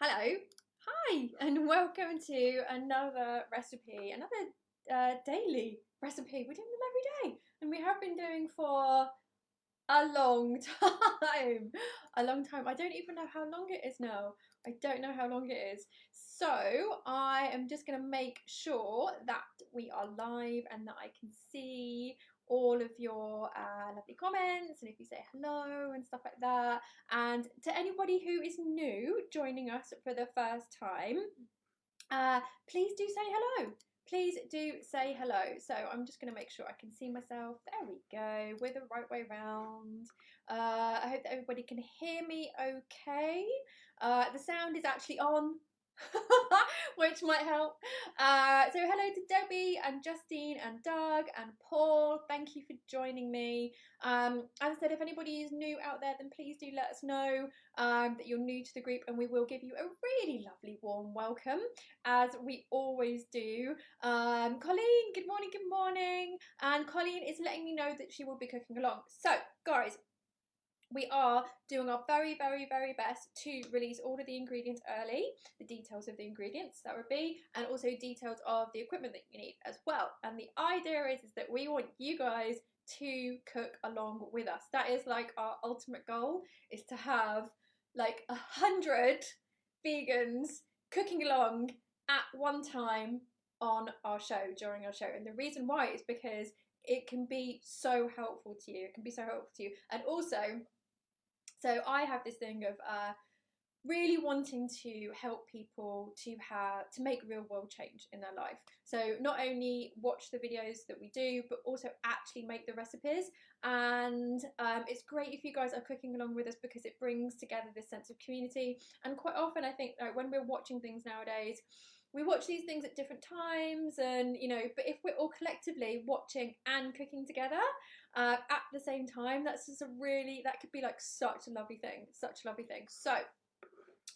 Hello, hi, and welcome to another recipe, another daily recipe. We're doing them every day, and we have been doing for a long time. A long time. I don't even know how long it is now. I don't know how long it is. So I am just going to make sure that we are live and that I can see all of your lovely comments and if you say hello and stuff like that. And to anybody who is new joining us for the first time, please do say hello. Please do say hello. So I'm just going to make sure I can see myself. There we go. We're the right way round. I hope that everybody can hear me okay. The sound is actually on. Which might help. So hello to Debbie and Justine and Doug and Paul. Thank you for joining me. As I said, if anybody is new out there, then please do let us know that you're new to the group, and we will give you a really lovely warm welcome, as we always do. Colleen, good morning, good morning. And Colleen is letting me know that she will be cooking along. So, guys, we are doing our very, very, very best to release all of the ingredients early, the details of the ingredients that would be, and also details of the equipment that you need as well. And the idea is that we want you guys to cook along with us. That is like our ultimate goal, is to have like 100 vegans cooking along at one time on our show, during our show. And the reason why is because it can be so helpful to you. It can be so helpful to you. And also, so I have this thing of really wanting to help people to make real world change in their life. So not only watch the videos that we do, but also actually make the recipes. And it's great if you guys are cooking along with us, because it brings together this sense of community. And quite often I think when we're watching things nowadays, we watch these things at different times, and but if we're all collectively watching and cooking together at the same time, that could be like such a lovely thing, so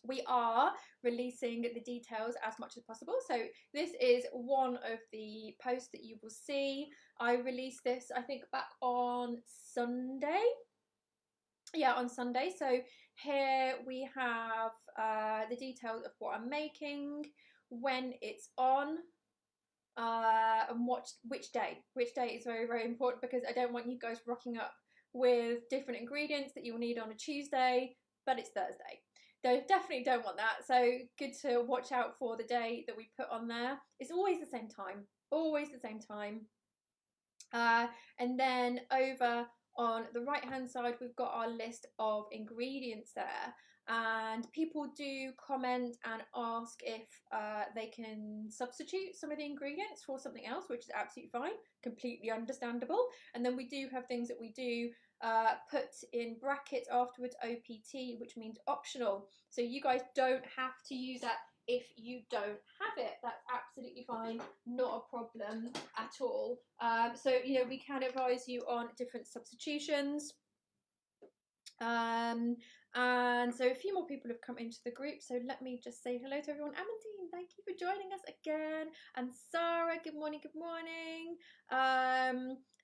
we are releasing the details as much as possible. So this is one of the posts that you will see. I released this, I think, back on Sunday. Yeah, on Sunday. So here we have the details of what I'm making, when it's on, and which day. Which day is very, very important, because I don't want you guys rocking up with different ingredients that you'll need on a Tuesday, but it's Thursday. They definitely don't want that. So good to watch out for the day that we put on there. It's always the same time. Always the same time. And then over on the right hand side, we've got our list of ingredients there, and people do comment and ask if they can substitute some of the ingredients for something else, which is absolutely fine, completely understandable. And then we do have things that we do put in brackets afterwards, OPT, which means optional. So you guys don't have to use that if you don't have it. That's absolutely fine, not a problem at all. So we can advise you on different substitutions. And so a few more people have come into the group, so let me just say hello to everyone. Amandine, thank you for joining us again. And Sarah, good morning, good morning.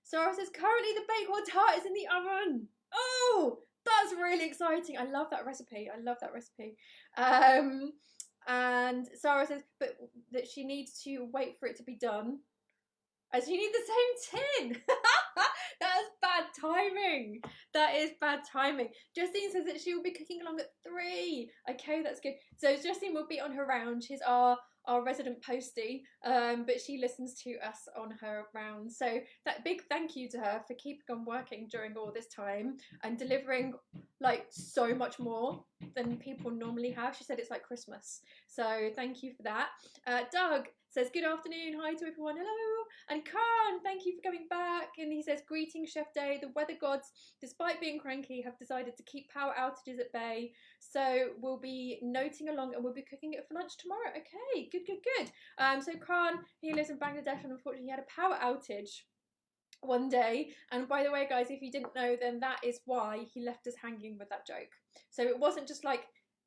Sarah says, currently the bakewell tart is in the oven. Oh, that's really exciting. I love that recipe. And Sarah says, but that she needs to wait for it to be done, as you need the same tin. That is bad timing. That is bad timing. Justine says that she will be cooking along at 3. Okay, that's good. So Justine will be on her round. She's our resident postie, but she listens to us on her round. So that big thank you to her for keeping on working during all this time and delivering like so much more than people normally have. She said it's like Christmas. So thank you for that. Doug says, good afternoon, hi to everyone, hello. And Khan, thank you for coming back. And he says, greetings, Chef Day. The weather gods, despite being cranky, have decided to keep power outages at bay. So we'll be noting along and we'll be cooking it for lunch tomorrow. Okay, good. So Khan, he lives in Bangladesh, and unfortunately he had a power outage one day. And by the way, guys, if you didn't know, then that is why he left us hanging with that joke. So it wasn't just like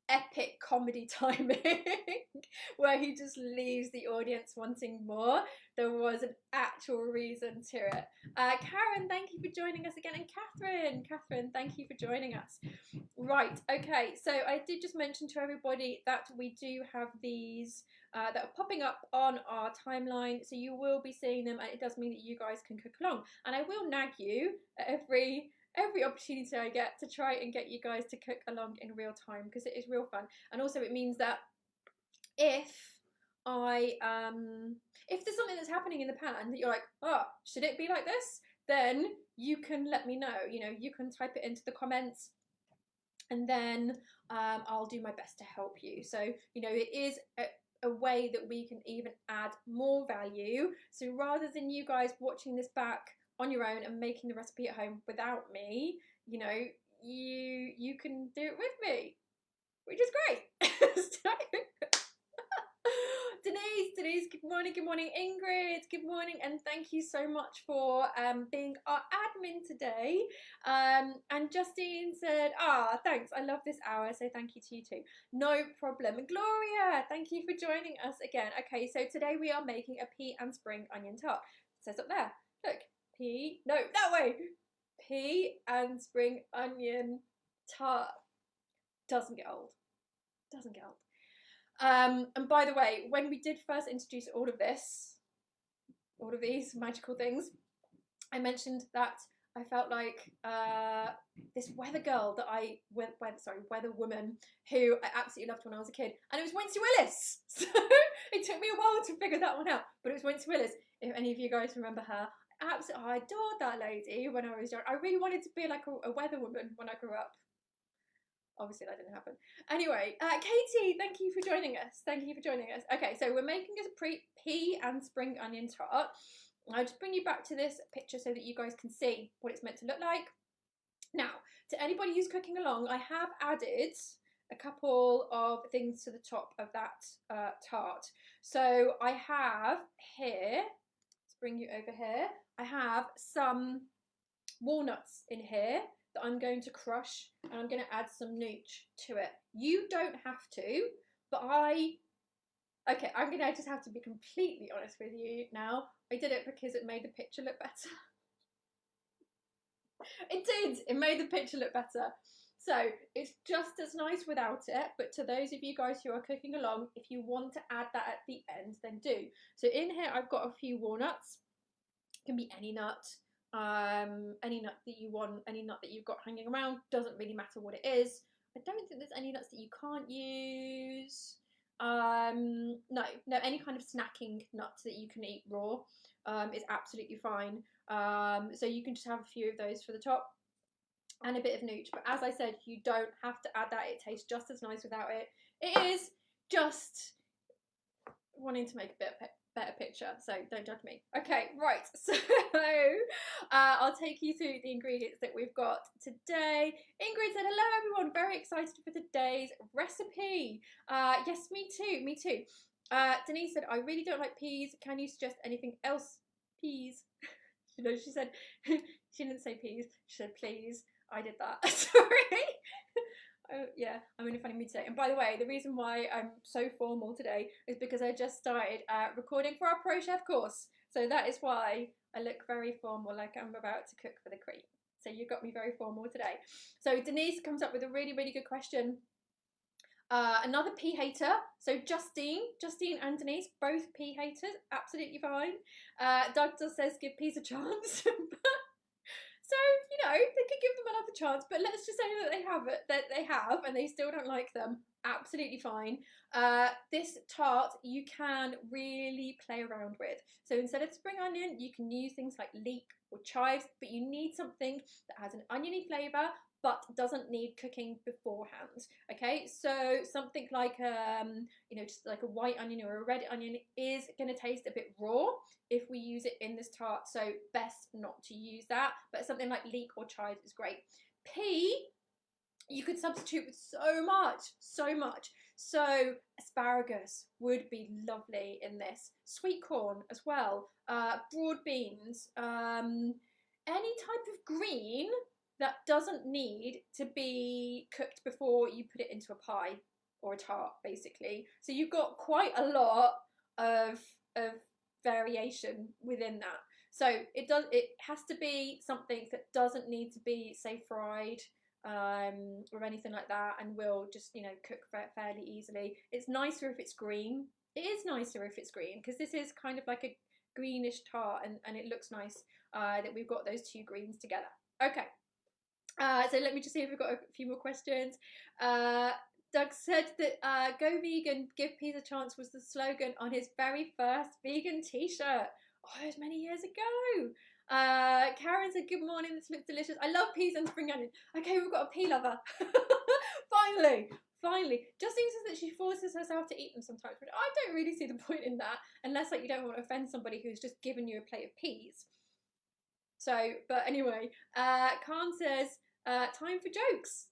epic comedy timing where he just leaves the audience wanting more. There was an actual reason to it. Karen, thank you for joining us again, and Catherine, thank you for joining us. Right, okay, so I did just mention to everybody that we do have these that are popping up on our timeline, so you will be seeing them, and it does mean that you guys can cook along. And I will nag you at every opportunity I get to try and get you guys to cook along in real time, because it is real fun. And also it means that if there's something that's happening in the pan that you're like, oh, should it be like this? Then you can let me know. You know, you can type it into the comments, and then I'll do my best to help you. So, you know, it is a way that we can even add more value. So rather than you guys watching this back on your own and making the recipe at home without me, you know, you can do it with me, which is great. So, Denise, good morning, Ingrid, good morning, and thank you so much for being our admin today. And Justine said, thanks, I love this hour, so thank you to you too. No problem. Gloria, thank you for joining us again. Okay, so today we are making a pea and spring onion tart. It says up there, look, that way, pea and spring onion tart. Doesn't get old. And by the way, when we did first introduce all of these magical things, I mentioned that I felt like this weather woman who I absolutely loved when I was a kid, and it was Wincey Willis. So it took me a while to figure that one out, but it was Wincey Willis. If any of you guys remember her, I adored that lady when I was young. I really wanted to be like a weather woman when I grew up. Obviously that didn't happen. Anyway, Katie, thank you for joining us. Okay, so we're making a pea and spring onion tart. I'll just bring you back to this picture so that you guys can see what it's meant to look like. Now, to anybody who's cooking along, I have added a couple of things to the top of that tart. So I have here, let's bring you over here, I have some walnuts in here that I'm going to crush, and I'm going to add some nooch to it. You don't have to, but I'm going to just have to be completely honest with you now. I did it because it made the picture look better. It made the picture look better. So it's just as nice without it, but to those of you guys who are cooking along, if you want to add that at the end, then do. So in here I've got a few walnuts. It can be any nut. Any nut that you want, any nut that you've got hanging around, doesn't really matter what it is. I don't think there's any nuts that you can't use. No, any kind of snacking nuts that you can eat raw is absolutely fine. So you can just have a few of those for the top and a bit of nooch. But as I said, you don't have to add that. It tastes just as nice without it. It is just wanting to make a better picture, so don't judge me. Okay, right, so I'll take you through the ingredients that we've got today. Ingrid said, hello everyone, very excited for today's recipe. Yes, me too. Denise said, I really don't like peas, can you suggest anything else? Peas. You know, she said, she didn't say peas, she said please. I did that. Sorry. Yeah, I'm in a funny mood today. And by the way, the reason why I'm so formal today is because I just started recording for our Pro Chef course. So that is why I look very formal, like I'm about to cook for the cream. So you got me very formal today. So Denise comes up with a really, really good question. Another pea hater. So Justine and Denise, both pea haters, absolutely fine. Doug just says give peas a chance. So, you know, they could give them another chance, but let's just say that they have, and they still don't like them. Absolutely fine. This tart you can really play around with. So instead of spring onion, you can use things like leek or chives, but you need something that has an oniony flavour, but doesn't need cooking beforehand. Okay, so something like you know, just like a white onion or a red onion is going to taste a bit raw if we use it in this tart, so best not to use that, but something like leek or chives is great. Pea you could substitute with so much. So asparagus would be lovely in this, sweet corn as well, broad beans, any type of green that doesn't need to be cooked before you put it into a pie. or a tart, basically. So you've got quite a lot of variation within that. So it has to be something that doesn't need to be, say, fried or anything like that, and will just, you know, cook fairly easily. It's nicer if it's green. It is nicer if it's green, because this is kind of like a greenish tart, and it looks nice that we've got those two greens together. Okay, so let me just see if we've got a few more questions. Doug said that go vegan, give peas a chance was the slogan on his very first vegan t-shirt. Oh, it was many years ago. Karen said, good morning, this looks delicious. I love peas and spring onion. Okay, we've got a pea lover. Finally. Justine says that she forces herself to eat them sometimes, but I don't really see the point in that, unless like you don't want to offend somebody who's just given you a plate of peas. So, but anyway, Khan says, time for jokes.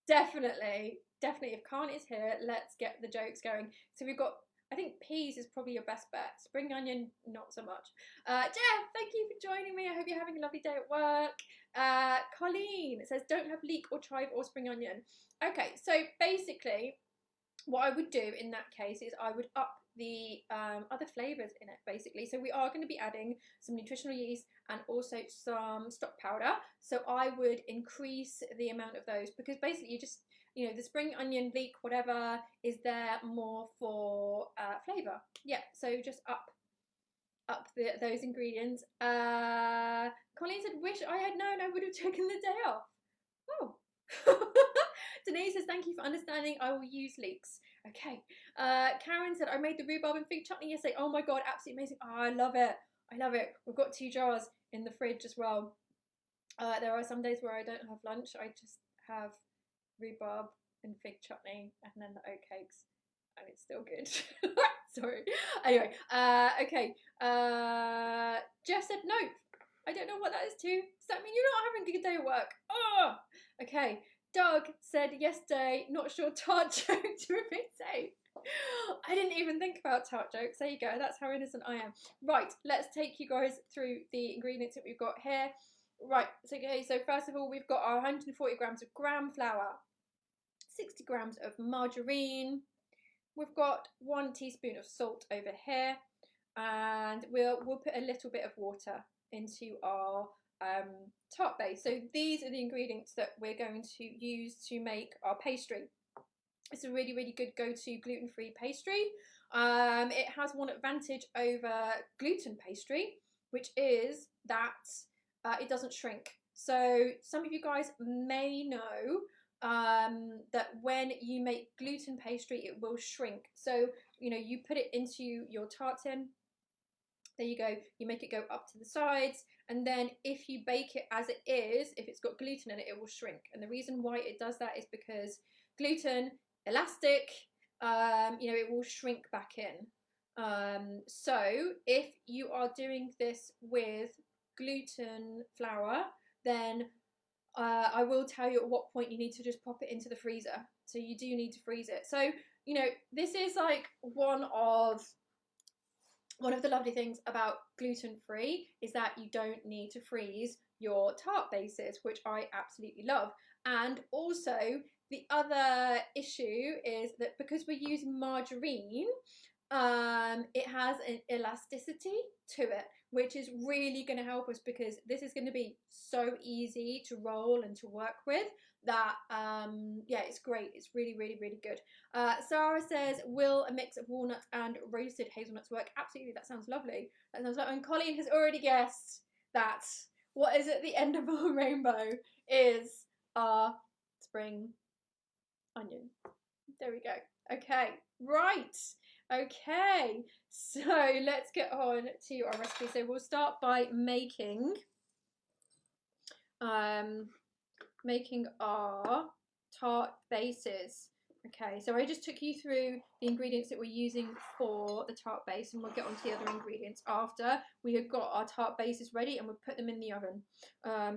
Definitely. If Khan is here, let's get the jokes going. So we've got, I think peas is probably your best bet. Spring onion, not so much. Jeff, thank you for joining me. I hope you're having a lovely day at work. Colleen says, don't have leek or chive or spring onion. Okay, so basically, what I would do in that case is I would up the other flavours in it, basically. So we are going to be adding some nutritional yeast and also some stock powder. So I would increase the amount of those, because basically you just, you know, the spring onion, leek, whatever is there more for flavour. Yeah, so just up those ingredients. Colleen said, wish I had known, I would have taken the day off. Oh. Denise says, thank you for understanding, I will use leeks. Okay. Karen said, I made the rhubarb and fig chutney yesterday. Oh my god, absolutely amazing. Oh, I love it. We've got 2 jars in the fridge as well. There are some days where I don't have lunch. I just have rhubarb and fig chutney and then the oatcakes, and it's still good. Sorry. Anyway, okay. Jeff said, no, I don't know what that is too. Does that mean you're not having a good day at work? Oh, okay. Doug said yesterday, not sure tart joke to repeat. I didn't even think about tart jokes. There you go. That's how innocent I am. Right, let's take you guys through the ingredients that we've got here. Right, so okay, so first of all, we've got our 140 grams of gram flour, 60 grams of margarine. We've got 1 teaspoon of salt over here, and we'll put a little bit of water into our tart base. So these are the ingredients that we're going to use to make our pastry. It's a really, really good go-to gluten-free pastry. It has one advantage over gluten pastry, which is that it doesn't shrink. So some of you guys may know that when you make gluten pastry, it will shrink. So, you know, you put it into your tart tin. There you go. You make it go up to the sides, and then if you bake it as it is, if it's got gluten in it, it will shrink. And the reason why it does that is because gluten, elastic, you know, it will shrink back in. So if you are doing this with gluten flour, then I will tell you at what point you need to just pop it into the freezer. So you do need to freeze it. So, you know, this is like one of the lovely things about gluten-free is that you don't need to freeze your tart bases, which I absolutely love. And also the other issue is that because we're using margarine, it has an elasticity to it, which is really going to help us, because this is going to be so easy to roll and to work with that yeah, it's great. It's really, really, really good. Sarah says, will a mix of walnuts and roasted hazelnuts work? Absolutely, that sounds lovely. That sounds lovely. And Colleen has already guessed that what is at the end of our rainbow is our spring onion. There we go. Okay, right. Okay, so let's get on to our recipe. So we'll start by making our tart bases. Okay, so I just took you through the ingredients that we're using for the tart base, and we'll get on to the other ingredients after we have got our tart bases ready, and we'll put them in the oven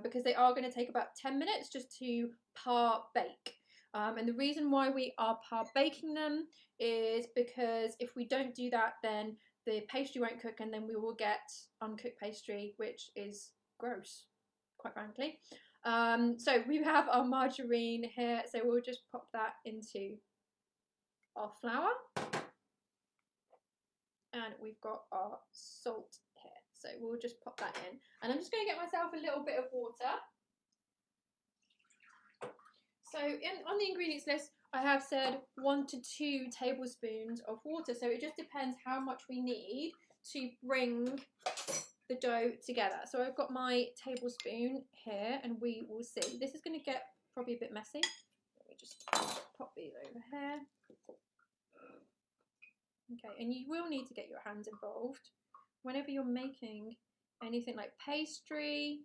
because they are going to take about 10 minutes just to par bake. And the reason why we are par baking them is because if we don't do that, then the pastry won't cook, and then we will get uncooked pastry, which is gross, quite frankly. So we have our margarine here, so we'll just pop that into our flour, and we've got our salt here. So we'll just pop that in. And I'm just going to get myself a little bit of water. So on the ingredients list, I have said 1 to 2 tablespoons of water. So it just depends how much we need to bring the dough together. So I've got my tablespoon here, and we will see. This is going to get probably a bit messy. Let me just pop these over here. Okay, and you will need to get your hands involved whenever you're making anything like pastry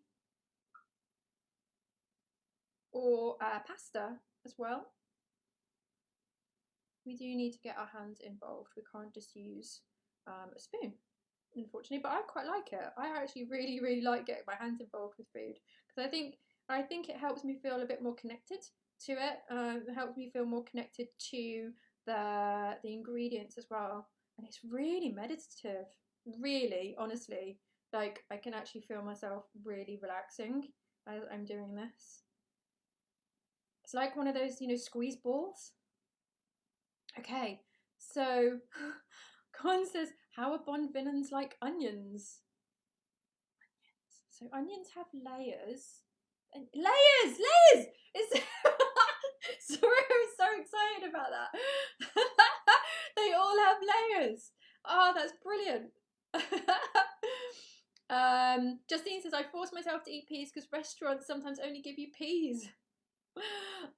or pasta as well. We do need to get our hands involved. We can't just use a spoon, unfortunately, but I quite like it. I actually really like getting my hands involved with food, because I think it helps me feel a bit more connected to it. It helps me feel more connected to the ingredients as well, and it's really meditative, really, honestly. Like, I can actually feel myself really relaxing as I'm doing this. It's like one of those, you know, squeeze balls. Okay, so Con says, how are Bond villains like onions? So onions have layers. And layers! It's sorry, I'm so excited about that. They all have layers. Oh, that's brilliant. Justine says, I force myself to eat peas because restaurants sometimes only give you peas.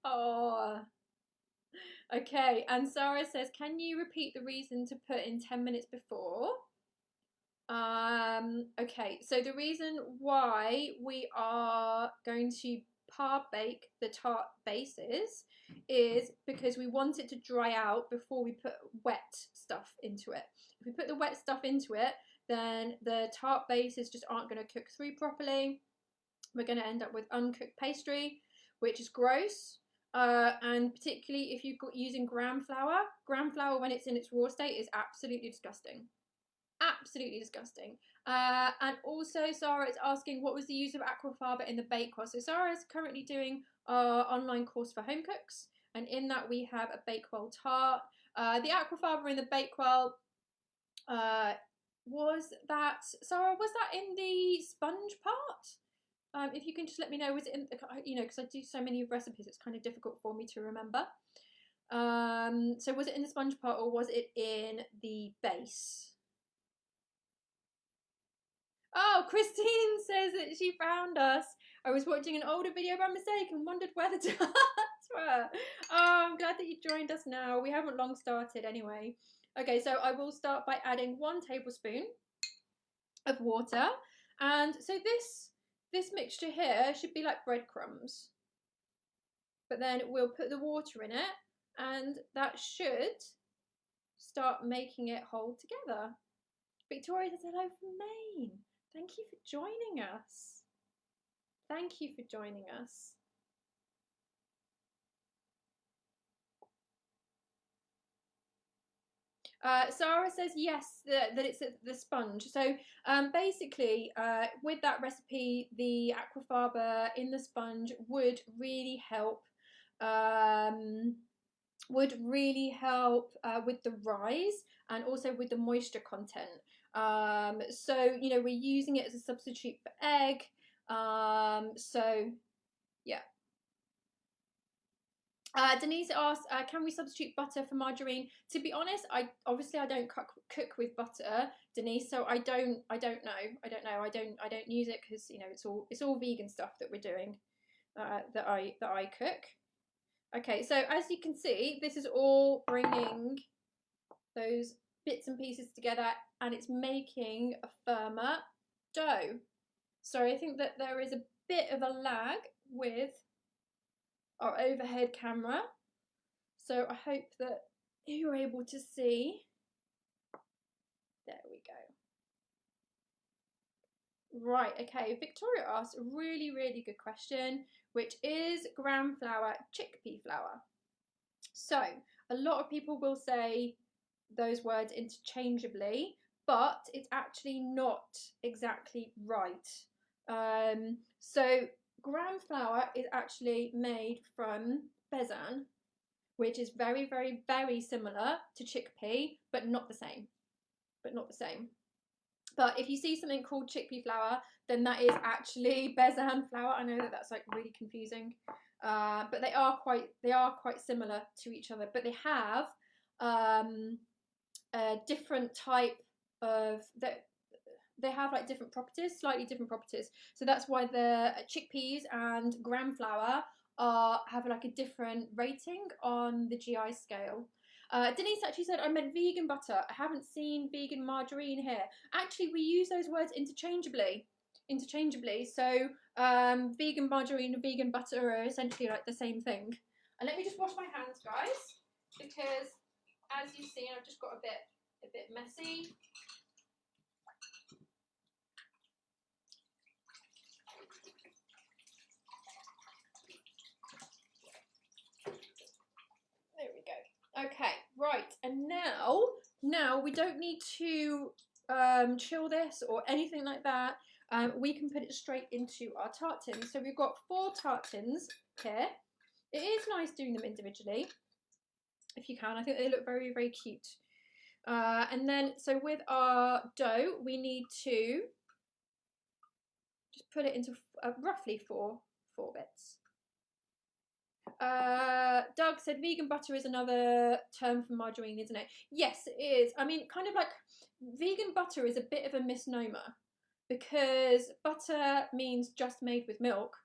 Oh. Okay, and Sarah says, can you repeat the reason to put in 10 minutes before? Okay, so the reason why we are going to par bake the tart bases is because we want it to dry out before we put wet stuff into it. If we put the wet stuff into it, then the tart bases just aren't going to cook through properly. We're going to end up with uncooked pastry, which is gross. And particularly if you're using gram flour when it's in its raw state is absolutely disgusting. Absolutely disgusting. And also Sarah is asking, what was the use of aquafaba in the Bakewell? So Sarah is currently doing our online course for home cooks, and in that we have a Bakewell tart. The aquafaba in the Bakewell, was that, Sarah, was that in the sponge part? If you can just let me know, was it in, you know, because I do so many recipes, it's kind of difficult for me to remember. So was it in the sponge part or was it in the base? Oh, Christine says that she found us. I was watching an older video by mistake and wondered where the tarts were. Oh, I'm glad that you joined us now. We haven't long started anyway. Okay, so I will start by adding 1 tablespoon of water. And so this mixture here should be like breadcrumbs. But then we'll put the water in it, and that should start making it hold together. Victoria says hello from Maine. Thank you for joining us. Thank you for joining us. Sarah says yes, that it's the sponge. So basically, with that recipe, the aquafaba in the sponge would really help. With the rise and also with the moisture content. So you know, we're using it as a substitute for egg. So yeah. Denise asks, can we substitute butter for margarine? To be honest, I don't cook with butter, Denise, so I don't know. I don't use it because, you know, it's all vegan stuff that we're doing, that I cook. Okay, so as you can see, this is all bringing those bits and pieces together, and it's making a firmer dough. So I think that there is a bit of a lag with our overhead camera, so I hope that you're able to see. There we go. Right, okay, Victoria asked a really good question, which is gram flour, chickpea flour. So a lot of people will say those words interchangeably, but it's actually not exactly right. So gram flour is actually made from besan, which is very, very, very similar to chickpea, but not the same. But if you see something called chickpea flour, then that is actually besan flour. I know that that's like really confusing, but they are quite similar to each other. But they have a different type of they have like different properties, slightly different properties. So that's why the chickpeas and gram flour have like a different rating on the GI scale. Denise actually said I meant vegan butter. I haven't seen vegan margarine here. Actually, we use those words interchangeably. So vegan margarine and vegan butter are essentially like the same thing. And let me just wash my hands, guys, because as you've seen, I've just got a bit messy. There we go. Okay, right, and now we don't need to chill this or anything like that. We can put it straight into our tart tins. So we've got 4 tart tins here. It is nice doing them individually, if you can. I think they look very, very cute. And then, so with our dough, we need to just put it into roughly four bits. Doug said vegan butter is another term for margarine, isn't it? Yes, it is. I mean, kind of like vegan butter is a bit of a misnomer because butter means just made with milk.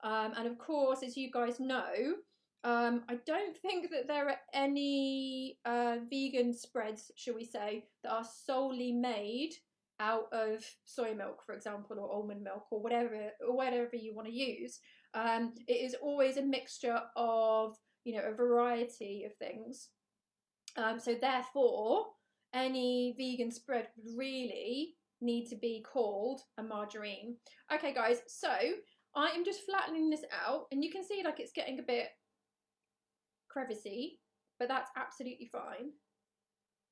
And of course, as you guys know, I don't think that there are any vegan spreads, shall we say, that are solely made out of soy milk, for example, or almond milk, or whatever you want to use. It is always a mixture of, a variety of things. So therefore, any vegan spread would really need to be called a margarine. Okay, guys, so I am just flattening this out, and you can see like it's getting a bit crevicy, but that's absolutely fine.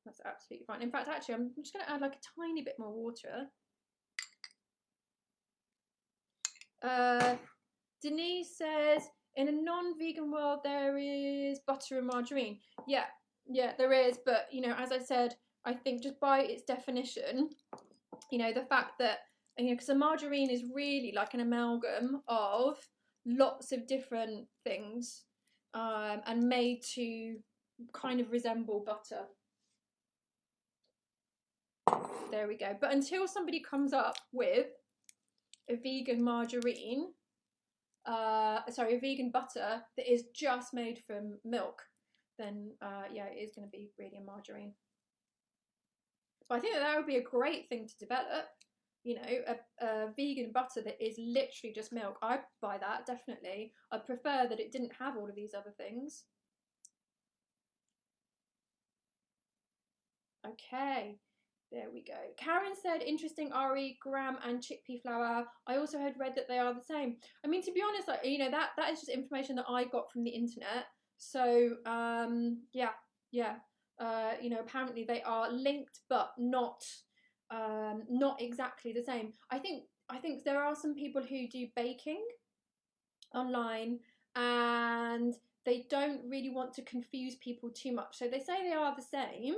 That's absolutely fine. In fact, actually, I'm just going to add like a tiny bit more water. Denise says, in a non-vegan world, there is butter and margarine. Yeah, there is. But, as I said, I think just by its definition, the fact that, because a margarine is really like an amalgam of lots of different things and made to kind of resemble butter. There we go. But until somebody comes up with a vegan margarine, a vegan butter that is just made from milk, then it is going to be really a margarine. But I think that would be a great thing to develop. A vegan butter that is literally just milk. I'd buy that, definitely. I'd prefer that it didn't have all of these other things. Okay, there we go. Karen said, interesting, Ari, gram and chickpea flour. I also read that they are the same. I mean, to be honest, that is just information that I got from the internet. So, apparently they are linked, but not exactly the same. I think there are some people who do baking online and they don't really want to confuse people too much. So they say they are the same,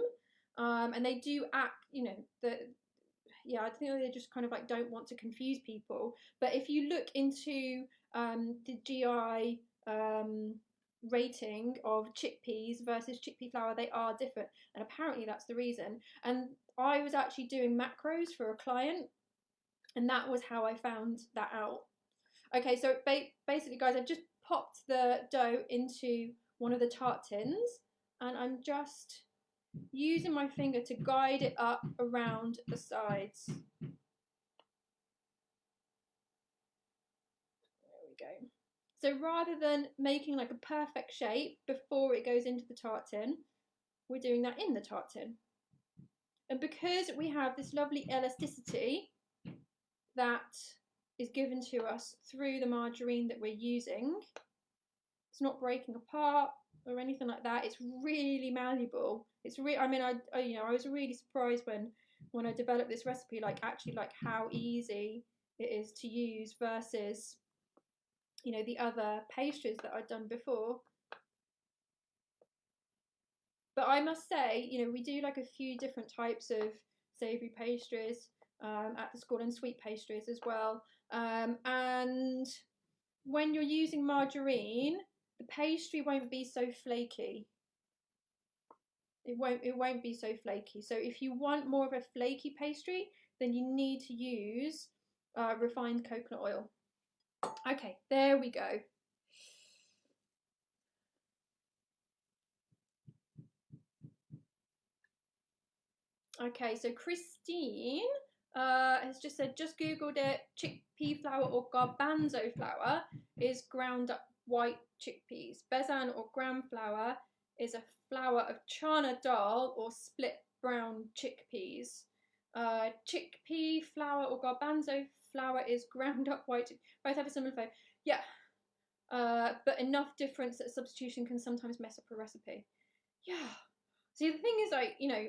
and they do act, I think they just kind of like don't want to confuse people. But if you look into the GI rating of chickpeas versus chickpea flour, they are different, and apparently that's the reason. And I was actually doing macros for a client, and that was how I found that out. Okay, so basically, guys, I've just popped the dough into one of the tart tins, and I'm just using my finger to guide it up around the sides. There we go. So rather than making like a perfect shape before it goes into the tart tin, we're doing that in the tart tin. And because we have this lovely elasticity that is given to us through the margarine that we're using, it's not breaking apart or anything like that. It's really malleable. It's really, I was really surprised when I developed this recipe, like how easy it is to use versus, the other pastries that I'd done before. But I must say, you know, we do like a few different types of savoury pastries at the school, and sweet pastries as well. And when you're using margarine, the pastry won't be so flaky. It won't be so flaky. So if you want more of a flaky pastry, then you need to use refined coconut oil. Okay, there we go. Okay, so Christine has just said, just Googled it. Chickpea flour or garbanzo flour is ground up white chickpeas. Besan or gram flour is a flour of chana dal or split brown chickpeas. Chickpea flour or garbanzo flour is ground up white. Both have a similar flavor. Yeah, but enough difference that substitution can sometimes mess up a recipe. Yeah. See, the thing is, like, you know,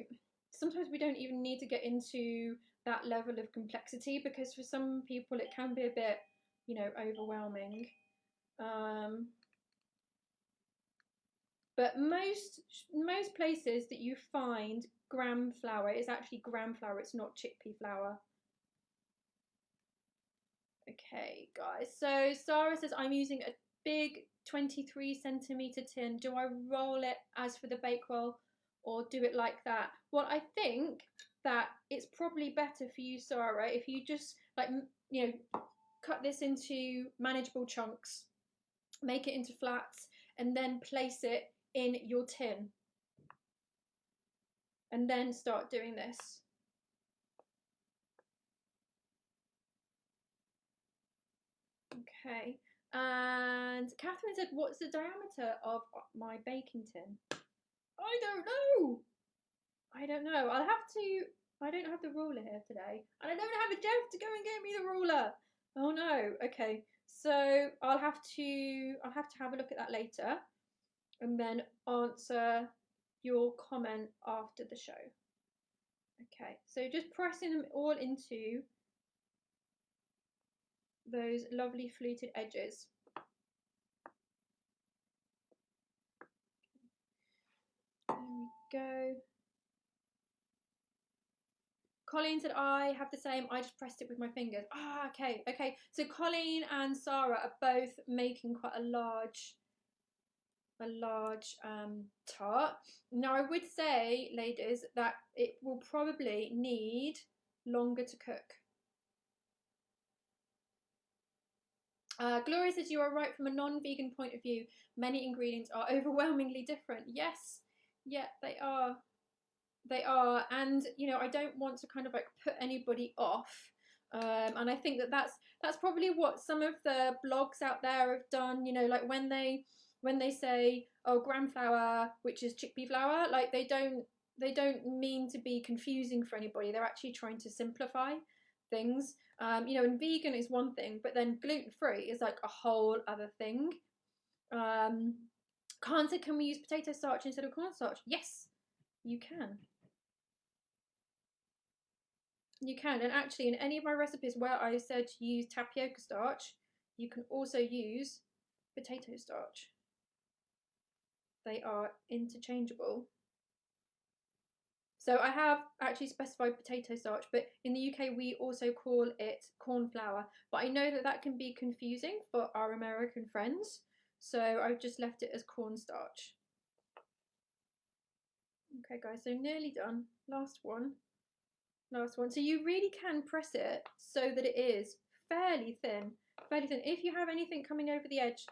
sometimes we don't even need to get into that level of complexity, because for some people it can be a bit, you know, overwhelming. But most places that you find gram flour is actually gram flour, it's not chickpea flour. Okay, guys, so Sarah says, I'm using a big 23 centimetre tin. Do I roll it as for the Bakewell or do it like that? Well, I think that it's probably better for you, Sarah, if you just, like, you know, cut this into manageable chunks, make it into flats, and then place it in your tin. And then start doing this. Okay. And Catherine said, what's the diameter of my baking tin? I don't know. I don't know. I don't have the ruler here today. And I don't have a Jeff to go and get me the ruler. Oh no. Okay. So I'll have to have a look at that later and then answer your comment after the show. Okay. So just pressing them all into those lovely fluted edges. There we go. Colleen said, I have the same, I just pressed it with my fingers. Ah, okay, okay. So Colleen and Sarah are both making quite a large tart. Now I would say, ladies, that it will probably need longer to cook. Gloria says, you are right, from a non-vegan point of view, many ingredients are overwhelmingly different. Yes, yeah, they are. They are, and you know, I don't want to kind of like put anybody off, and I think that that's probably what some of the blogs out there have done. You know, like when they say, oh, gram flour, which is chickpea flour, like they don't mean to be confusing for anybody. They're actually trying to simplify things. You know, and vegan is one thing, but then gluten-free is like a whole other thing. Khan said, can we use potato starch instead of cornstarch? Yes, you can. You can, and actually in any of my recipes where I said to use tapioca starch, you can also use potato starch. They are interchangeable. So I have actually specified potato starch, but in the UK we also call it corn flour. But I know that that can be confusing for our American friends, so I've just left it as cornstarch. Okay guys, so nearly done. Last one. So you really can press it so that it is fairly thin. If you have anything coming over the edge,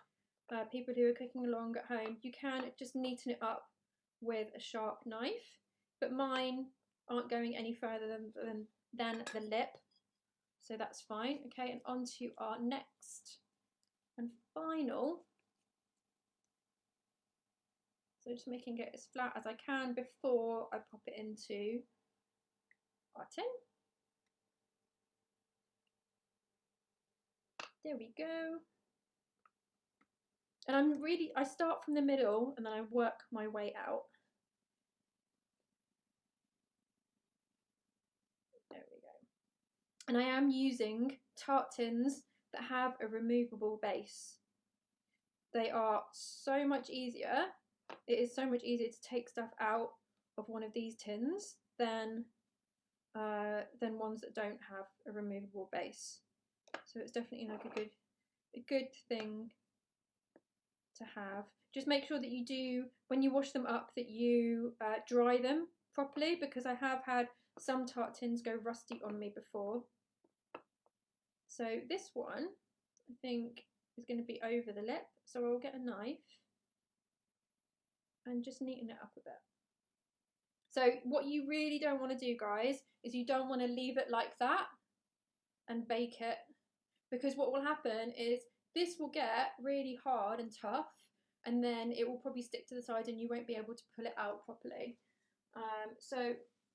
people who are cooking along at home, you can just neaten it up with a sharp knife, but mine aren't going any further than the lip, so that's fine. Okay, and on to our next and final. So just making it as flat as I can before I pop it into our tin. There we go. And I start from the middle and then I work my way out. There we go. And I am using tart tins that have a removable base. They are so much easier it is so much easier to take stuff out of one of these tins than ones that don't have a removable base. So it's definitely like a good thing to have. Just make sure that you do, when you wash them up, that you dry them properly, because I have had some tart tins go rusty on me before. So this one, I think, is going to be over the lip, so I'll get a knife and just neaten it up a bit. So what you really don't want to do, guys, is you don't want to leave it like that and bake it, because what will happen is this will get really hard and tough, and then it will probably stick to the side and you won't be able to pull it out properly. So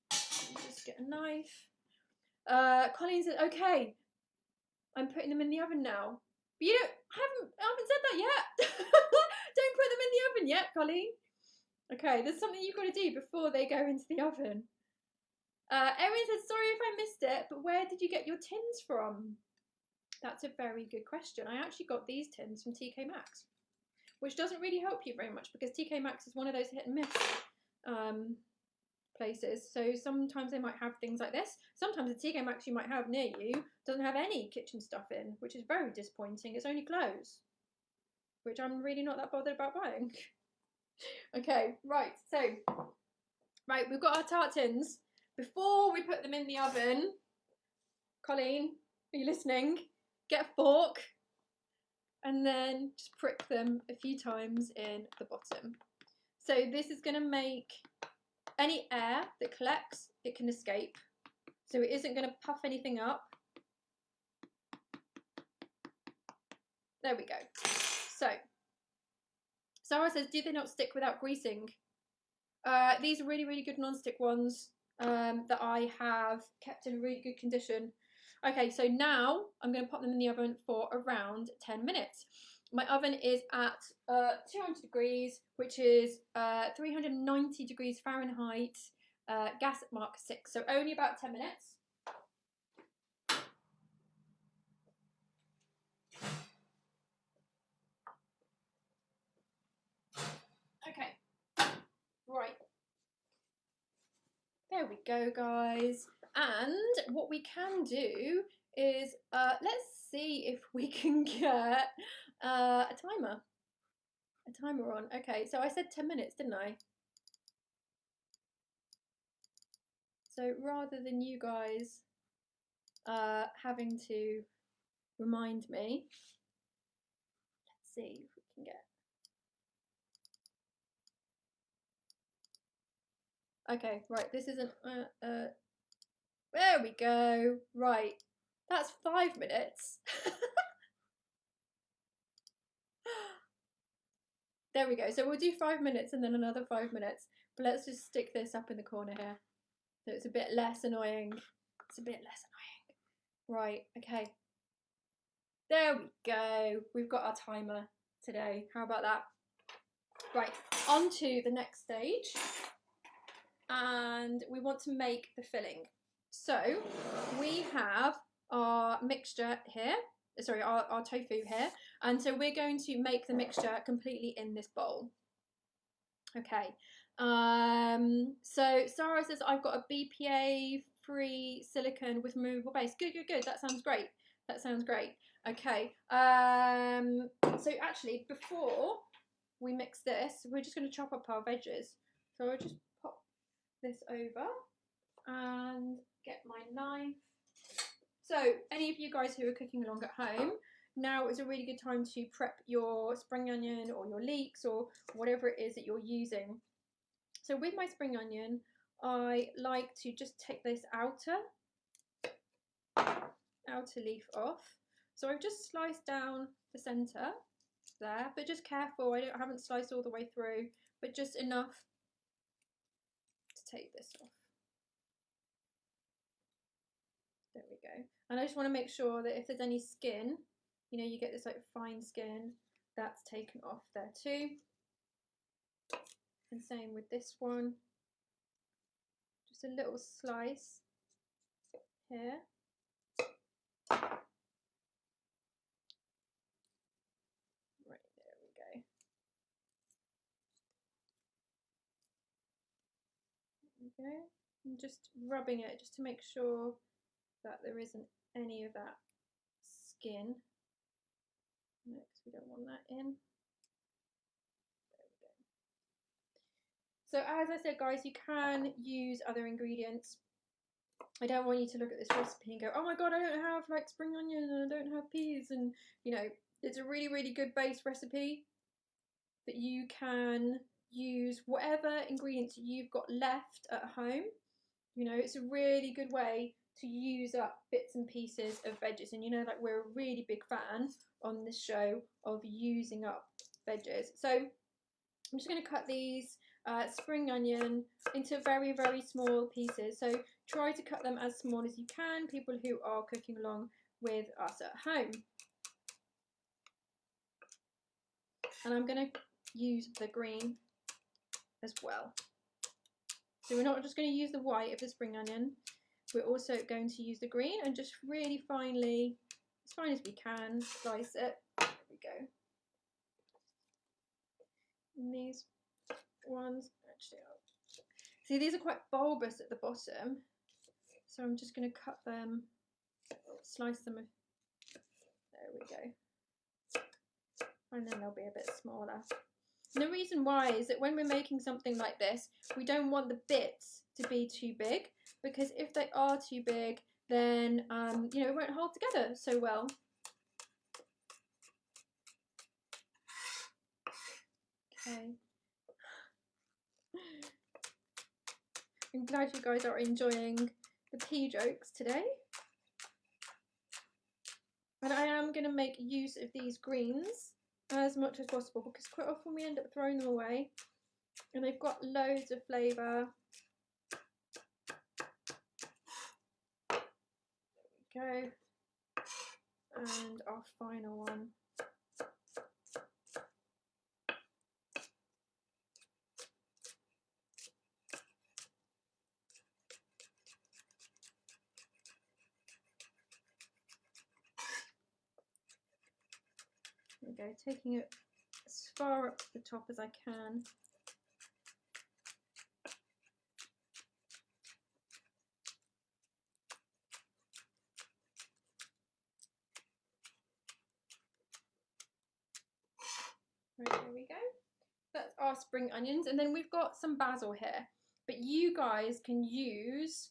just get a knife. Colleen said, okay, I'm putting them in the oven now. But you don't, I haven't said that yet. Don't put them in the oven yet, Colleen. Okay, there's something you've got to do before they go into the oven. Erin said, sorry if I missed it, but where did you get your tins from? That's a very good question. I actually got these tins from TK Maxx, which doesn't really help you very much because TK Maxx is one of those hit and miss places. So sometimes they might have things like this. Sometimes the TK Maxx you might have near you doesn't have any kitchen stuff in, which is very disappointing. It's only clothes, which I'm really not that bothered about buying. Okay, right, so, we've got our tart tins. Before we put them in the oven, Colleen, are you listening? Get a fork and then just prick them a few times in the bottom. So this is going to make any air that collects, it can escape. So it isn't going to puff anything up. There we go. So, Sarah says, do they not stick without greasing? These are really, really good non-stick ones that I have kept in really good condition. Okay, so now I'm going to pop them in the oven for around 10 minutes. My oven is at 200 degrees, which is 390 degrees Fahrenheit, gas at mark 6, so only about 10 minutes. Okay, right. There we go, guys. And what we can do is, let's see if we can get a timer on. Okay, so I said 10 minutes, didn't I? So rather than you guys having to remind me, let's see if we can get. Okay, right, this isn't, there we go, right, that's 5 minutes. There we go, so we'll do 5 minutes and then another 5 minutes, but let's just stick this up in the corner here, so it's a bit less annoying. It's a bit less annoying. Right, okay. There we go, we've got our timer today, how about that? Right, on to the next stage. And we want to make the filling. So we have our mixture here, sorry, our tofu here, and so we're going to make the mixture completely in this bowl. Okay, so Sarah says I've got a BPA free silicone with removable base. Good, that sounds great. Okay, so actually before we mix this, we're just going to chop up our veggies. So I'll just pop this over and get my knife. So any of you guys who are cooking along at home, now is a really good time to prep your spring onion or your leeks or whatever it is that you're using. So with my spring onion, I like to just take this outer leaf off. So I've just sliced down the centre there, but just careful, I haven't sliced all the way through, but just enough to take this off. There we go. And I just want to make sure that if there's any skin, you know, you get this like fine skin, that's taken off there too. And same with this one. Just a little slice here. Right, there we go. we go. I'm just rubbing it just to make sure that there isn't any of that skin. Next, we don't want that in. There we go. So as I said, guys, you can use other ingredients. I don't want you to look at this recipe and go, oh my god, I don't have like spring onion and I don't have peas, and you know, it's a really, really good base recipe that you can use whatever ingredients you've got left at home. You know, it's a really good way to use up bits and pieces of veggies, and you know, like we're a really big fan on this show of using up veggies. So I'm just going to cut these spring onion into very, very small pieces. So try to cut them as small as you can, people who are cooking along with us at home. And I'm going to use the green as well. So we're not just going to use the white of the spring onion, we're also going to use the green and just really finely, as fine as we can, slice it. There we go. And these ones, actually, see, these are quite bulbous at the bottom, so I'm just going to cut them, slice them. There we go. And then they'll be a bit smaller. And the reason why is that when we're making something like this, we don't want the bits to be too big, because if they are too big, then you know, it won't hold together so well. Okay. I'm glad you guys are enjoying the pea jokes today. And I am going to make use of these greens as much as possible, because quite often we end up throwing them away, and they've got loads of flavour. There we go. And our final one. There we go, taking it as far up to the top as I can. Right, there we go. That's our spring onions, and then we've got some basil here. But you guys can use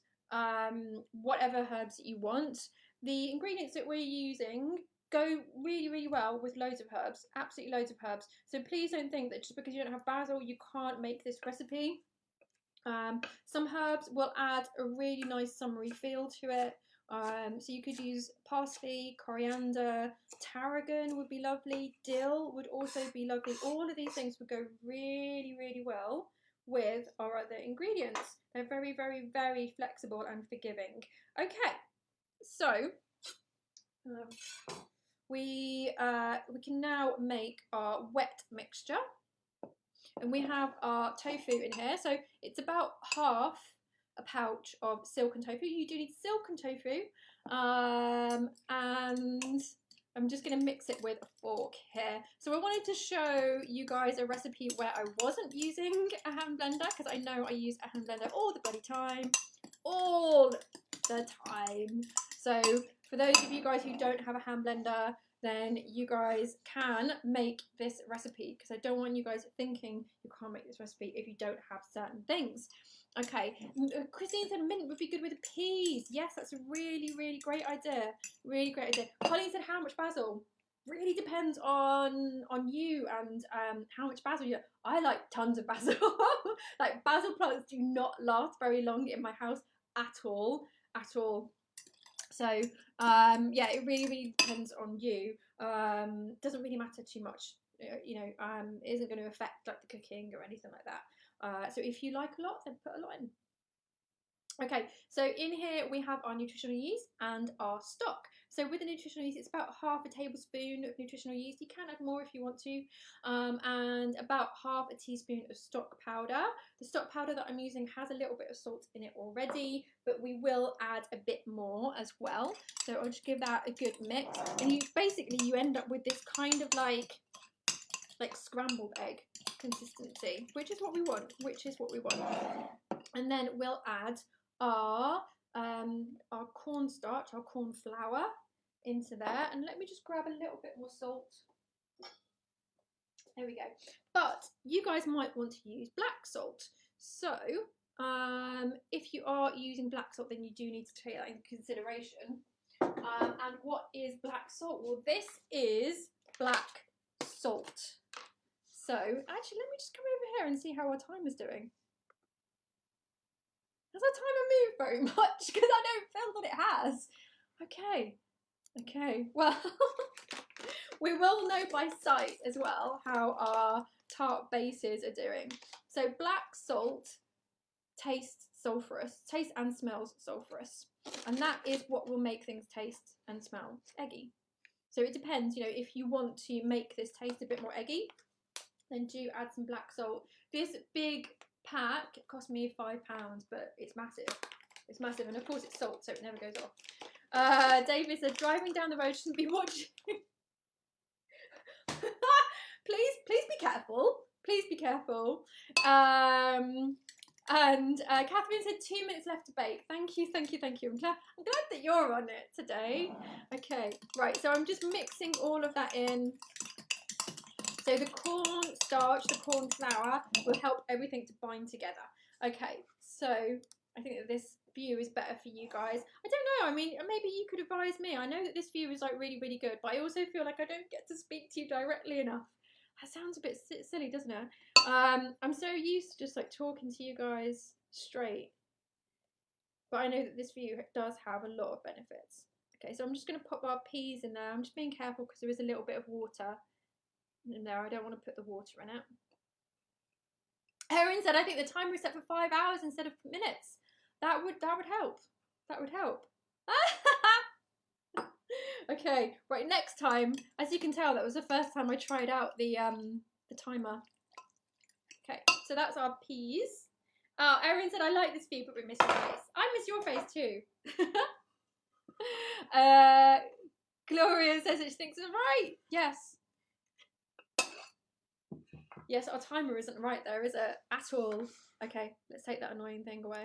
whatever herbs that you want. The ingredients that we're using go really, really well with loads of herbs, absolutely loads of herbs. So please don't think that just because you don't have basil, you can't make this recipe. Some herbs will add a really nice summery feel to it. So you could use parsley, coriander, tarragon would be lovely, dill would also be lovely. All of these things would go really, really well with our other ingredients. They're very, very, very flexible and forgiving. Okay, so we can now make our wet mixture. And we have our tofu in here. So it's about half a pouch of silken tofu. You do need silken tofu. And I'm just going to mix it with a fork here. So I wanted to show you guys a recipe where I wasn't using a hand blender, because I know I use a hand blender all the bloody time. All the time. So for those of you guys who don't have a hand blender, then you guys can make this recipe, because I don't want you guys thinking you can't make this recipe if you don't have certain things. Okay, Christine said mint would be good with peas. Yes, that's a really, really great idea. Really great idea. Colleen said how much basil? Really depends on you and how much basil you. I like tons of basil. Like, basil plants do not last very long in my house at all. So yeah, it really, really depends on you. Doesn't really matter too much, you know. It isn't going to affect like the cooking or anything like that. So if you like a lot, then put a lot in. Okay, so in here we have our nutritional yeast and our stock. So with the nutritional yeast, it's about half a tablespoon of nutritional yeast. You can add more if you want to, and about half a teaspoon of stock powder. The stock powder that I'm using has a little bit of salt in it already, but we will add a bit more as well. So I'll just give that a good mix, and you end up with this kind of like scrambled egg consistency, which is what we want. And then we'll add our cornstarch, our corn flour into there. And let me just grab a little bit more salt. There we go. But you guys might want to use black salt. So if you are using black salt, then you do need to take that into consideration. And what is black salt? Well, this is black salt. So actually, let me just come over here and see how our timer's doing. Has our timer moved very much? Because I don't feel that it has. Okay, well, we will know by sight as well how our tart bases are doing. So black salt tastes sulphurous, tastes and smells sulphurous. And that is what will make things taste and smell eggy. So it depends, you know, if you want to make this taste a bit more eggy, then do add some black salt. This big pack cost me £5, but it's massive. It's massive, and of course it's salt, so it never goes off. David said, driving down the road shouldn't be watching. Please be careful. Please be careful. And Catherine said 2 minutes left to bake. Thank you. I'm glad that you're on it today. Okay, right, so I'm just mixing all of that in. So the cornstarch, the corn flour will help everything to bind together. Okay, so I think that this view is better for you guys. I don't know, I mean, maybe you could advise me. I know that this view is like really, really good, but I also feel like I don't get to speak to you directly enough. That sounds a bit silly, doesn't it? I'm so used to just like talking to you guys straight. But I know that this view does have a lot of benefits. Okay, so I'm just going to pop our peas in there. I'm just being careful because there is a little bit of water in there. I don't want to put the water in it. Erin said, I think the timer is set for 5 hours instead of minutes. That would help. That would help. Okay, right, next time, as you can tell, that was the first time I tried out the timer. Okay, so that's our peas. Erin said, I like this view, but we miss your face. I miss your face too. Gloria says that she thinks it's right. Yes. Yes, our timer isn't right there, is it? At all. Okay, let's take that annoying thing away.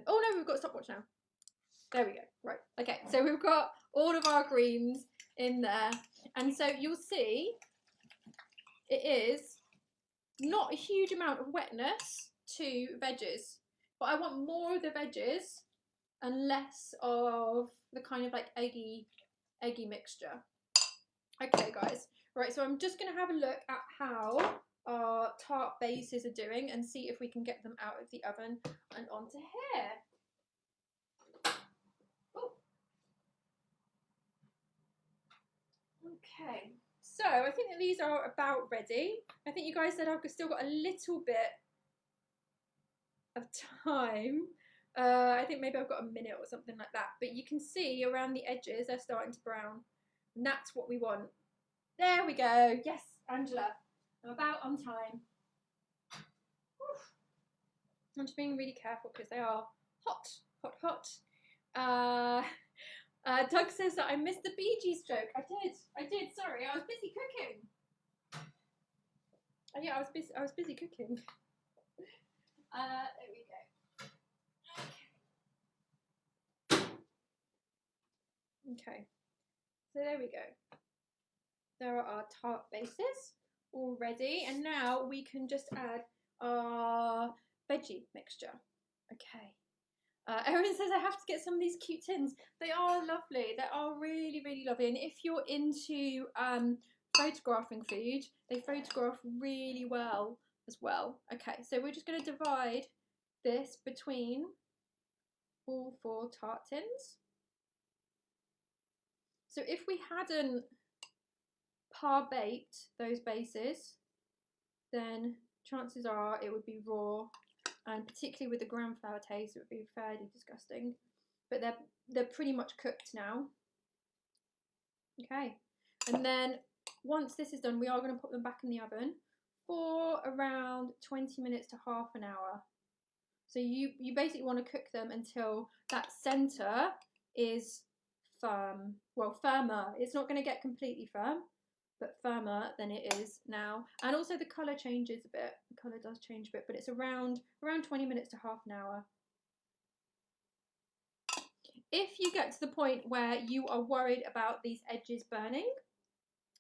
Oh no, we've got a stopwatch now. There we go. Right. Okay, so we've got all of our greens in there. And so you'll see it is not a huge amount of wetness to veggies. But I want more of the veggies and less of the kind of like eggy mixture. Okay, guys. Right, so I'm just going to have a look at how our tart bases are doing and see if we can get them out of the oven and onto here. Okay, so I think that these are about ready. I think you guys said I've still got a little bit of time. I think maybe I've got a minute or something like that. But you can see around the edges they're starting to brown. And that's what we want. There we go. Yes, Angela. I'm about on time. Oof. I'm just being really careful because they are hot. Doug says that I missed the Bee Gees joke. I did. Sorry, I was busy cooking. Oh, yeah, I was busy cooking. There we go. Okay. So there we go. There are our tart bases all ready, and now we can just add our veggie mixture. Okay. Erin says I have to get some of these cute tins. They are lovely. They are really, really lovely. And if you're into photographing food, they photograph really well as well. Okay, so we're just going to divide this between all 4 tart tins. So if we hadn't par-baked those bases, then chances are it would be raw. And particularly with the gram flour taste, it would be fairly disgusting. But they're pretty much cooked now. Okay, and then once this is done, we are going to put them back in the oven for around 20 minutes to half an hour. So you basically want to cook them until that centre is firm. Well, firmer. It's not going to get completely firm, but firmer than it is now. And also the colour changes a bit. The colour does change a bit, but it's around 20 minutes to half an hour. If you get to the point where you are worried about these edges burning,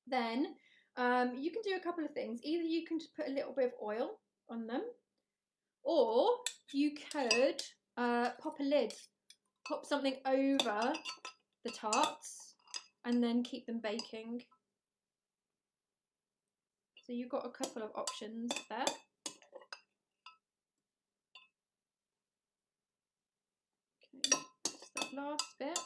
then you can do a couple of things. Either you can just put a little bit of oil on them, or you could pop a lid, pop something over the tarts, and then keep them baking. So you've got a couple of options there. Okay, just that last bit.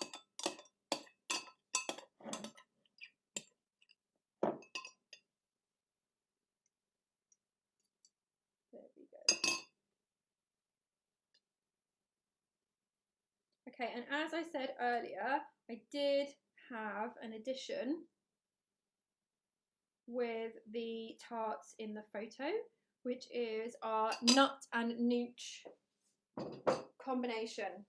There we go. Okay, and as I said earlier, I did have an addition with the tarts in the photo, which is our nut and nooch combination.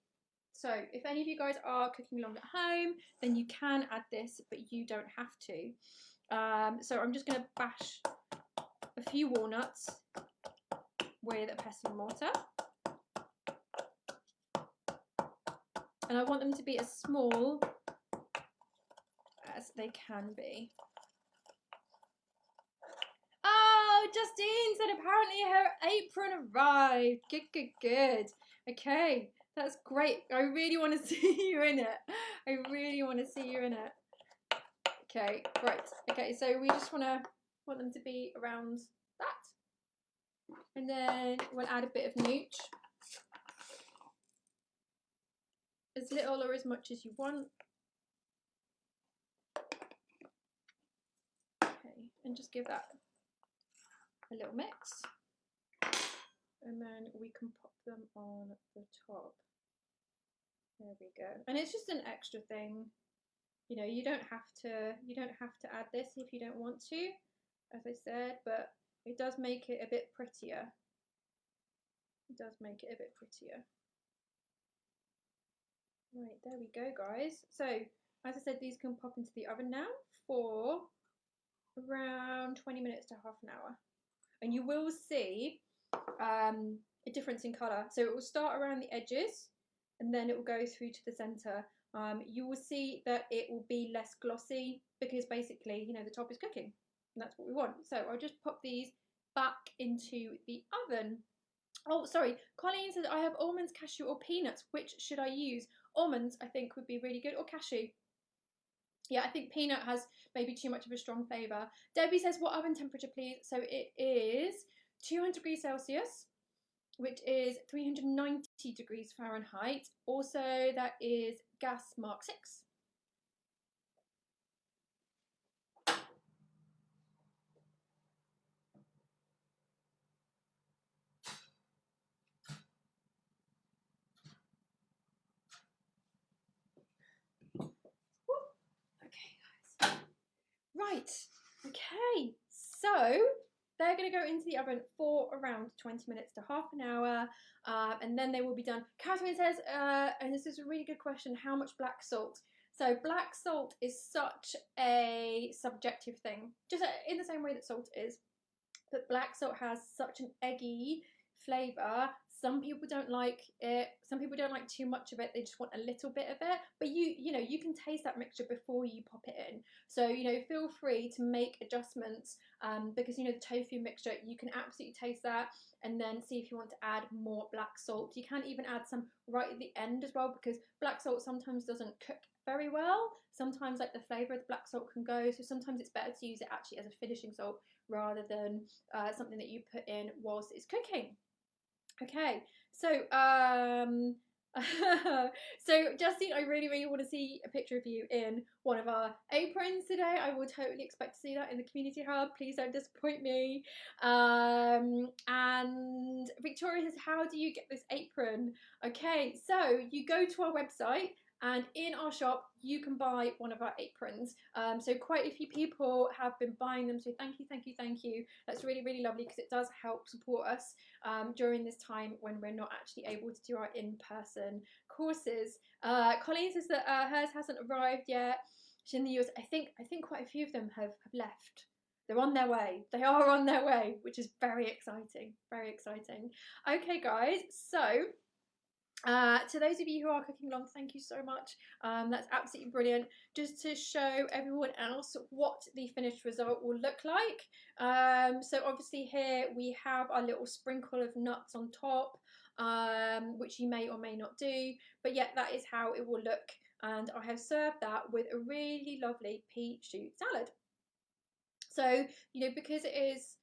So if any of you guys are cooking along at home, then you can add this, but you don't have to. So I'm just going to bash a few walnuts with a pestle and mortar. And I want them to be as small as they can be. Oh, Justine said apparently her apron arrived. Good, good, good. Okay, that's great. I really want to see you in it. I really want to see you in it. Okay, right. Okay, so we just want them to be around that. And then we'll add a bit of nooch. As little or as much as you want. Okay, and just give that a little mix. And then we can pop them on the top. There we go. And it's just an extra thing. You know, you don't have to add this if you don't want to, as I said, but it does make it a bit prettier. It does make it a bit prettier. Right, there we go, guys. So, as I said, these can pop into the oven now for around 20 minutes to half an hour. And you will see a difference in colour. So it will start around the edges and then it will go through to the centre. You will see that it will be less glossy because basically, you know, the top is cooking and that's what we want. So I'll just pop these back into the oven. Oh, sorry, Colleen says I have almonds, cashew or peanuts. Which should I use? Almonds, I think, would be really good, or cashew. Yeah, I think peanut has maybe too much of a strong flavour. Debbie says, what oven temperature, please? So it is 200 degrees Celsius, which is 390 degrees Fahrenheit. Also, that is gas mark 6. Okay, guys. Right, okay, so they're going to go into the oven for around 20 minutes to half an hour, and then they will be done. Catherine says, and this is a really good question, how much black salt? So black salt is such a subjective thing, just in the same way that salt is, but black salt has such an eggy flavour. Some people don't like it, some people don't like too much of it, they just want a little bit of it, but you know, you can taste that mixture before you pop it in. So, you know, feel free to make adjustments, because, you know, the tofu mixture, you can absolutely taste that, and then see if you want to add more black salt. You can even add some right at the end as well, because black salt sometimes doesn't cook very well. Sometimes like the flavour of the black salt can go, so sometimes it's better to use it actually as a finishing salt rather than something that you put in whilst it's cooking. Okay, so so Justine, I really want to see a picture of you in one of our aprons today. I will totally expect to see that in the community hub. Please don't disappoint me. And Victoria says, how do you get this apron? Okay, so you go to our website, and in our shop you can buy one of our aprons. So quite a few people have been buying them, so thank you. That's really lovely, because it does help support us during this time when we're not actually able to do our in-person courses. Colleen says that hers hasn't arrived yet. She's in the US. I think quite a few of them have left. They're on their way. They are on their way, which is very exciting. Very exciting. Okay, guys. So to those of you who are cooking along, thank you so much. That's absolutely brilliant. Just to show everyone else what the finished result will look like. So obviously here we have our little sprinkle of nuts on top, which you may or may not do, but yet that is how it will look. And I have served that with a really lovely pea shoot salad. So, you know, because it is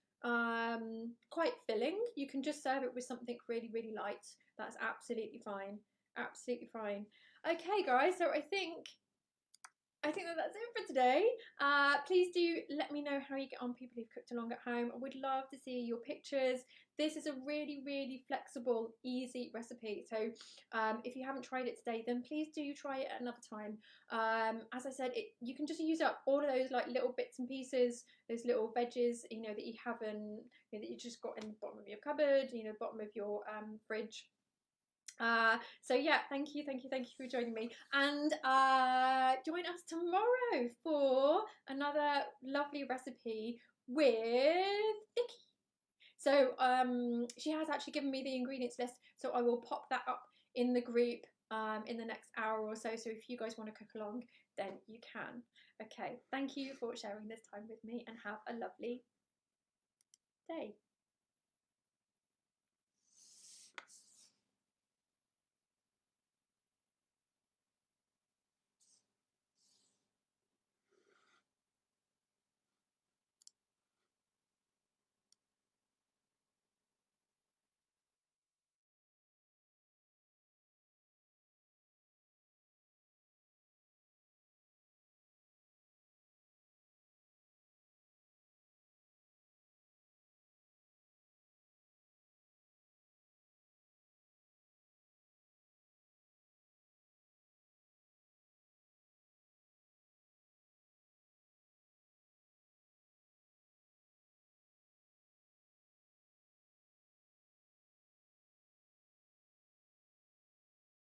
quite filling, you can just serve it with something really, really light. That's absolutely fine. Absolutely fine. Okay, guys, so I think that's it for today. Please do let me know how you get on, people who've cooked along at home. I would love to see your pictures. This is a really, really flexible, easy recipe. So if you haven't tried it today, then please do try it at another time. As I said, you can just use up all of those like little bits and pieces, those little veggies, you know, that you haven't, you know, that you just got in the bottom of your cupboard, you know, bottom of your fridge. So yeah, thank you for joining me, and join us tomorrow for another lovely recipe with Vicky. So she has actually given me the ingredients list, so I will pop that up in the group in the next hour or so. So if you guys want to cook along, then you can. Okay, thank you for sharing this time with me, and have a lovely day.